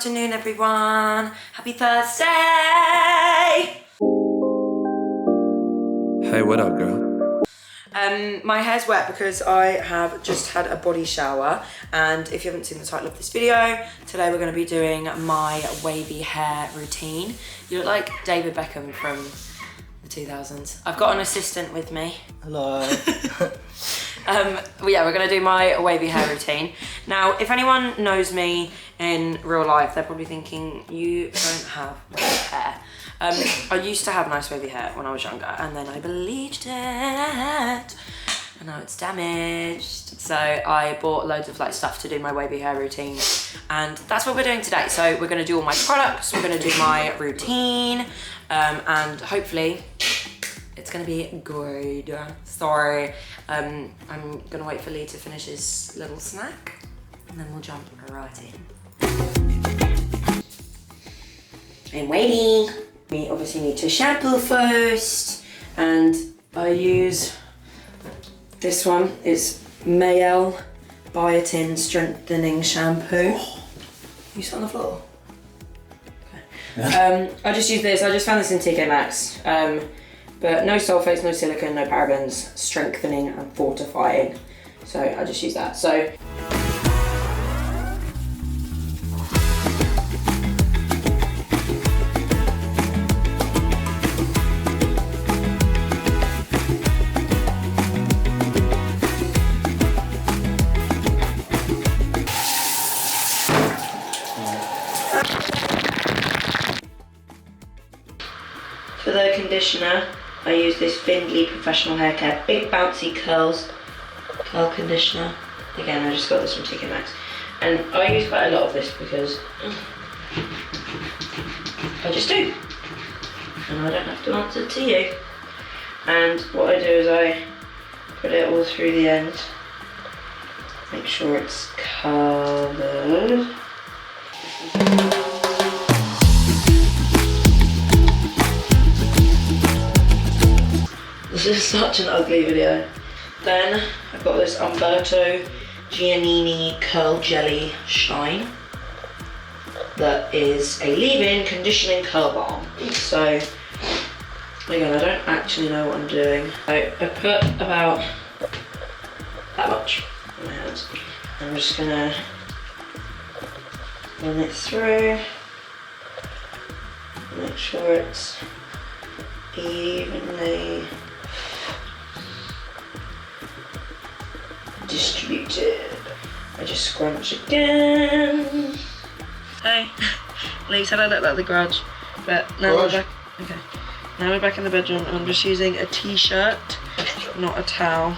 afternoon, everyone. Happy Thursday! Hey, what up, girl? My hair's wet because I have just had a body shower, and if you haven't seen the title of this video, today we're going to be doing my wavy hair routine. You look like David Beckham from the 2000s. I've got an assistant with me. Hello. Well, yeah, we're going to do my wavy hair routine. Now, if anyone knows me in real life, they're probably thinking, you don't have wavy hair. I used to have nice wavy hair when I was younger, and then I bleached it, and now it's damaged. So I bought loads of stuff to do my wavy hair routine, and that's what we're doing today. So we're gonna do all my products, we're gonna do my routine, and hopefully it's gonna be good. So I'm gonna wait for Lee to finish his little snack, and then we'll jump right in. I'm waiting. We obviously need to shampoo first, and I use this one. It's Mayel Biotin Strengthening Shampoo. You sit on the floor? Okay. I just use this. I just found this in TK Maxx. But no sulfates, no silicone, no parabens, strengthening and fortifying. So I just use that. So. For the conditioner, I use this Findlay Professional Hair Care Big Bouncy Curl Conditioner. Again, I just got this from TK Maxx. And I use quite a lot of this because I just do. And I don't have to answer to you. And what I do is I put it all through the end. Make sure it's covered. This is such an ugly video. Then I've got this Umberto Giannini Curl Jelly Shine. That is a leave-in conditioning curl balm. So, again, I don't actually know what I'm doing. I put about that much on my hands. I'm just gonna run it through. Make sure it's evenly distributed. I just scrunch again. Hey, Lee said I look like the Grudge, but now we're back. Okay, now we're back in the bedroom, and I'm just using a t-shirt, not a towel,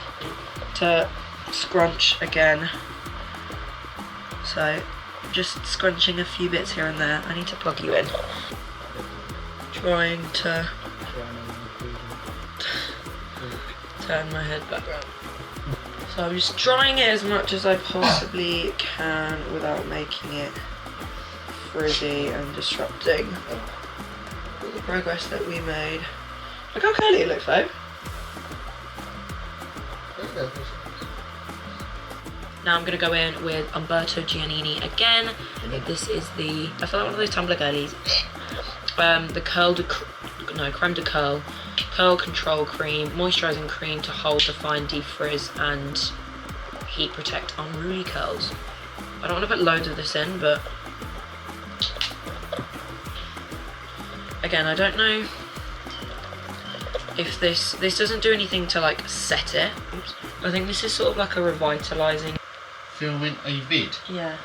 to scrunch again. So, just scrunching a few bits here and there. I need to plug you in. Trying to turn my head back around. So I'm just drying it as much as I possibly can without making it frizzy and disrupting all the progress that we made. Look how curly it looks though. Now I'm going to go in with Umberto Giannini again. This is the, I feel like one of those Tumblr girlies. The Creme de Curl Curl Control Cream, Moisturising Cream to hold, define, defrizz and heat protect unruly curls. I don't want to put loads of this in, but again, I don't know if this doesn't do anything to set it. Oops. I think this is sort of like a revitalising. Filming a vid? Yeah.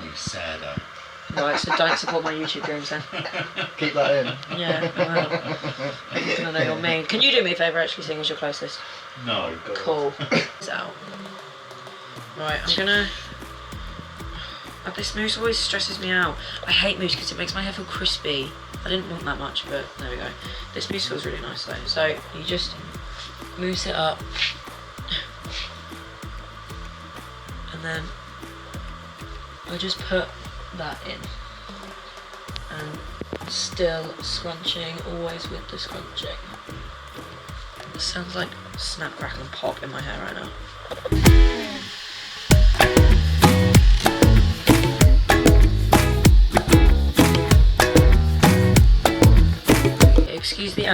You sad though. Right, so don't support my YouTube dreams then. Keep that in. Yeah, well, I know you're mean. Can you do me a favour actually, seeing as you're closest? No. Cool. It's out. Right, I'm gonna... this mousse always stresses me out. I hate mousse because it makes my hair feel crispy. I didn't want that much, but there we go. This mousse feels really nice though. So you just mousse it up. And then I just put that in, and still scrunching, always with the scrunching. It sounds like snap, crackle and pop in my hair right now.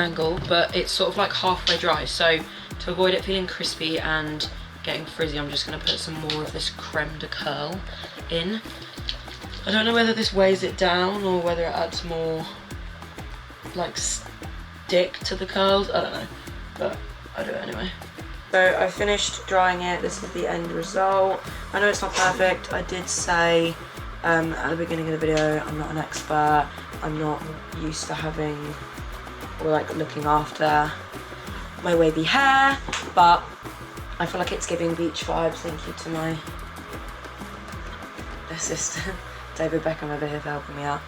angle, but it's sort of like halfway dry. So to avoid it feeling crispy and getting frizzy, I'm just gonna put some more of this creme de curl in. I don't know whether this weighs it down or whether it adds more like stick to the curls, I don't know, but I do it anyway. So I finished drying it. This is the end result. I know it's not perfect. I did say at the beginning of the video, I'm not an expert. I'm not used to having or like looking after my wavy hair, but I feel like it's giving beach vibes. Thank you to my assistant, David Beckham, over here for helping me out.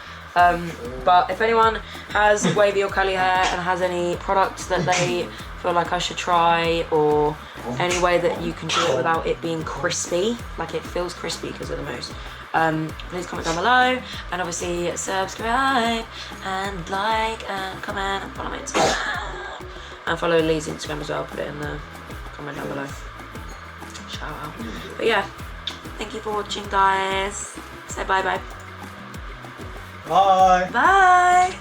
But if anyone has wavy or curly hair and has any products that they feel like I should try, or any way that you can do it without it being crispy, like it feels crispy because of the mousse, please comment down below, and obviously subscribe and like and comment and follow my Instagram and follow Lee's Instagram as well. I'll put it in the comment down below. Shout out. But yeah, thank you for watching, guys. Say bye bye. Bye. Bye.